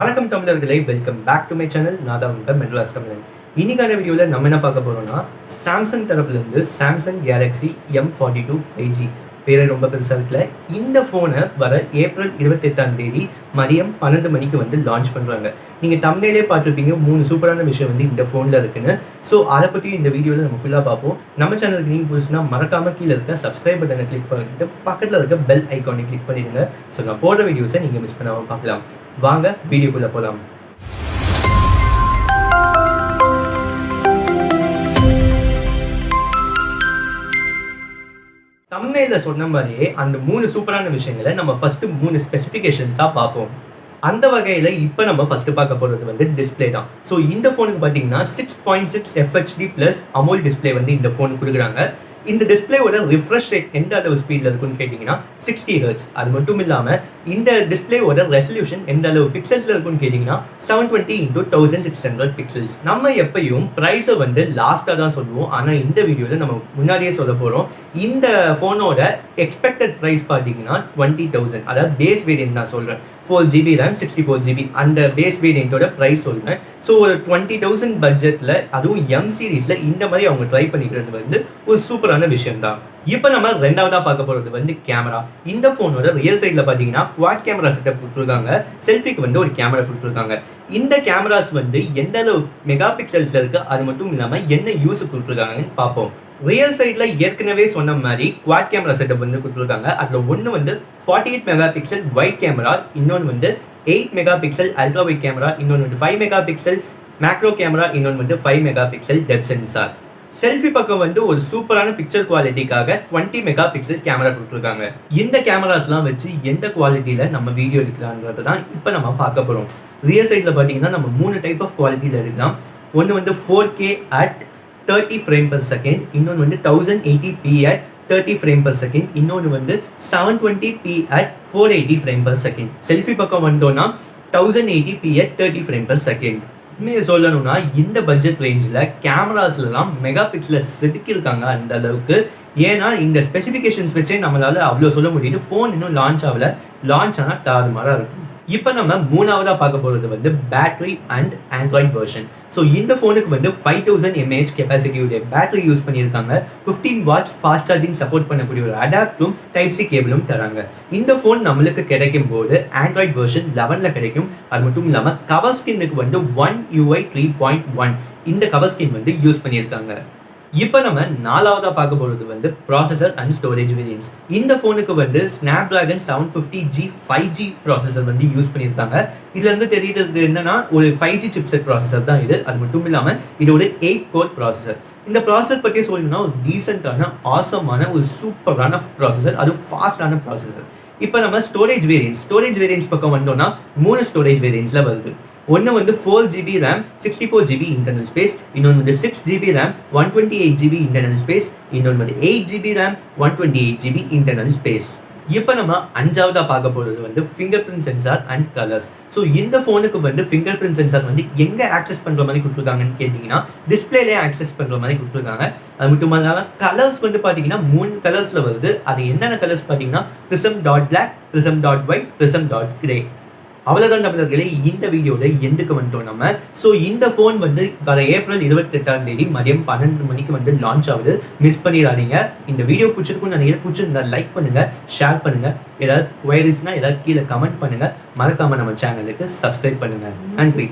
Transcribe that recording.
வணக்கம் தமிழர்களே, welcome back to my channel. நான் தான் உங்கள் மெட்ராஸ் தமிழன். இன்னைக்கான வீடியோவில் நம்ம என்ன பார்க்க போறோம்னா, சாம்சங் தரப்புலேருந்து சாம்சங் கேலக்ஸி M42 5G பேரை ரொம்ப பெருசாக இருக்குல்ல. இந்த ஃபோனை வர ஏப்ரல் 28 மதியம் 12 மணிக்கு லான்ச் பண்ணுறாங்க. நீங்கள் தம்ப்நெயிலே பார்த்துருப்பீங்க, 3 சூப்பரான விஷயம் இந்த ஃபோனில் இருக்குன்னு. ஸோ அதை பற்றி இந்த வீடியோவில் நம்ம ஃபுல்லாக பார்ப்போம். நம்ம சேனலுக்கு நீங்கள் புதுசுனா மறக்காமல் கீழே இருக்க சப்ஸ்கிரைப் பட்டனை கிளிக் பண்ணிட்டு பக்கத்தில் இருக்க பெல் ஐக்கானை கிளிக் பண்ணிடுங்க. ஸோ நான் போடுற வீடியோஸை நீங்கள் மிஸ் பண்ணாமல் பார்க்கலாம். வாங்க வீடியோக்குள்ளே போகலாம். தம்ப்நெயில்ல சொன்ன மாதிரியே அந்த 3 சூப்பரான விஷயங்களை நம்ம ஃபர்ஸ்ட் 3 ஸ்பெசிஃபிகேஷன்ஸாக பார்ப்போம். அந்த வகையில் இப்போ நம்ம ஃபர்ஸ்ட் பார்க்க போகிறது டிஸ்பிளே தான். ஸோ இந்த ஃபோனுக்கு பார்த்தீங்கன்னா 6.6 FHD+ அமோல் டிஸ்பிளே இந்த ஃபோன் கொடுக்குறாங்க. இந்த டிஸ்பிளேவோட ரிஃப்ரெஷ் ரேட் எந்த அளவு ஸ்பீடில் இருக்குன்னு கேட்டிங்கன்னா 60 Hz. அது மட்டும் இல்லாமல் இந்த டிஸ்பிளேவோட ரெசல்யூஷன் எந்த அளவு பிக்சல்ஸில் இருக்குன்னு கேட்டிங்கன்னா 720x1600 பிக்சல்ஸ். நம்ம எப்பயும் ப்ரைஸை லாஸ்ட்டாக தான் சொல்லுவோம், ஆனால் இந்த வீடியோவில் நம்ம முன்னாடியே சொல்ல போகிறோம். இந்த ஃபோனோட எக்ஸ்பெக்டட் ப்ரைஸ் பார்த்தீங்கன்னா 20,000. அதாவது பேஸ் வேரியன்ட் நான் சொல்கிறேன். 4GB RAM 64GB அந்த பேஸ் வேரியண்ட்டோட ப்ரைஸ் சொல்கிறேன். ஸோ ஒரு 20,000 பட்ஜெட்டில், அதுவும் எம் சீரீஸில் இந்த மாதிரி அவங்க ட்ரை பண்ணிக்கிறது ஒரு சூப்பரான விஷயம் தான். இப்போ நம்ம ரெண்டாவதாக பார்க்க போகிறது கேமரா. இந்த ஃபோனோட ரியல் சைடில் பார்த்தீங்கன்னா குவாட் கேமரா செட்டப் கொடுத்துருக்காங்க. செல்ஃபிக்கு ஒரு கேமரா கொடுத்துருக்காங்க. இந்த கேமராஸ் எந்த அளவு மெகா பிக்சல்ஸில் இருக்குது, அது மட்டும் இல்லாமல் என்ன யூஸ் கொடுத்துருக்காங்கன்னு பார்ப்போம். ரியல் சைடில் ஏற்கனவே சொன்ன மாதிரி குவாட் கேமரா செட்டப் கொடுத்துருக்காங்க. அதில் ஒன்று 48 மெகா பிக்சல் வைட் கேமரா, இன்னொன்று 8 mega pixel ultra wide camera, இன்னொன்று 5 மெகா பிக்சல் மேக்ரோ கேமரா, இன்னொன்று 5 mega pixel depth sensor. Selfie பக்கம் ஒரு சூப்பரான பிக்சர் குவாலிட்டிக்காக 20 மெகா பிக்சல் கேமரா கொடுத்துருக்காங்க. இந்த கேமராஸ்லாம் வச்சு எந்த குவாலிட்டியில் நம்ம வீடியோ எடுக்கலான்றது தான் இப்போ நம்ம பார்க்க போகிறோம். ரியல் சைடில் பார்த்தீங்கன்னா நம்ம 3 டைப் ஆஃப் குவாலிட்டியில் எடுக்கலாம். ஒன்று 4K at 30 frame per second, இன்னொன்று 1080p at 30 frame per second, இன்னொன்று 720p at 480 frame per second. Selfie பக்கம் வந்தோம்னா 1080p at 30 frame per second. உண்மையை சொல்லணும்னா இந்த பட்ஜெட் ரேஞ்சில் கேமராஸ்லாம் மெகா பிக்சலை செதுக்கியிருக்காங்க அந்த அளவுக்கு. ஏன்னா இந்த ஸ்பெசிஃபிகேஷன்ஸ் வச்சே நம்மளால அவ்வளோ சொல்ல முடியுது. ஃபோன் இன்னும் லான்ச் ஆகல, லான்ச் ஆனால் தாறுமாறாக இருக்கும். இப்போ நம்ம மூணாவதாக பார்க்க போகிறது battery and Android version. So இந்த ஃபோனுக்கு 5000 mAh கெப்பாசிட்டியுடைய பேட்டரி யூஸ் பண்ணியிருக்காங்க. 15 watts ஃபாஸ்ட் சார்ஜிங் சப்போர்ட் பண்ணக்கூடிய ஒரு அடாப்டரும் டைப்-C கேபிளும் தராங்க. இந்த ஃபோன் நம்மளுக்கு கிடைக்கும் போது ஆண்ட்ராய்ட் வெர்ஷன் 11 கிடைக்கும். அது மட்டும் இல்லாமல் கவர் ஸ்கின்னுக்கு One UI 3.1 இந்த கவர் ஸ்கின் யூஸ் பண்ணியிருக்காங்க. இப்போ நம்ம நாலாவதாக பார்க்க போகிறது ப்ராசஸர் அண்ட் ஸ்டோரேஜ் வேரியன்ஸ். இந்த ஃபோனுக்கு Snapdragon 750G 5G processor use பண்ணியிருக்காங்க. இதுலேருந்து தெரியுறது என்னன்னா ஒரு 5G சிப்செட் ப்ராசஸர் தான் இது. அது மட்டும் இல்லாமல் இது ஒரு 8 கோர் ப்ராசஸர். இந்த ப்ராசஸர் பற்றி சொல்லணும்னா ஒரு டீசெண்டான ஆசமான ஒரு சூப்பரான ப்ராசஸர், அது ஃபாஸ்டான ப்ராசஸர். இப்போ நம்ம ஸ்டோரேஜ் வேரியன்ஸ் பக்கம் வந்தோம்னா 3 ஸ்டோரேஜ் வேரியன்ஸில் வருது. ஒன்று 4GB RAM 64GB internal space, இன்னொன்று 6GB RAM 128GB internal space, இன்னொன்று 8GB RAM 128GB internal space. இப்போ நம்ம அஞ்சாவதாக பார்க்க போகிறது finger print sensor and colours. So இந்த ஃபோனுக்கு ஃபிங்கர் பிரிண்ட் சென்சார் எங்கே ஆக்சஸ் பண்ணுற மாதிரி கொடுத்துருக்காங்கன்னு கேட்டிங்கன்னா டிஸ்பிளேலேயே ஆக்சஸ் பண்ணுற மாதிரி கொடுத்துருக்காங்க. அது மட்டும் இல்லாமல் கலர்ஸ் பார்த்தீங்கன்னா 3 கலர்ஸில் வருது. அது என்னென்ன கலர்ஸ் பார்த்தீங்கன்னா prism.black, prism.white, prism.grey. அவ்வளோதான் தமிழர்களே, இந்த வீடியோவில் எந்துக்கு வந்துட்டோம் நம்ம. ஸோ இந்த ஃபோன் வர ஏப்ரல் 28 மதியம் 12 மணிக்கு லான்ச் ஆகுது. மிஸ் பண்ணிடாதீங்க. இந்த வீடியோ பிடிச்சிருக்குன்னு நினைக்கிறேன். பிடிச்சிருந்தா லைக் பண்ணுங்கள், ஷேர் பண்ணுங்கள். ஏதாவது குவைரிஸ்னால் ஏதாவது கீழே கமெண்ட் பண்ணுங்கள். மறக்காமல் நம்ம சேனலுக்கு சப்ஸ்கிரைப் பண்ணுங்கள். நன்றி.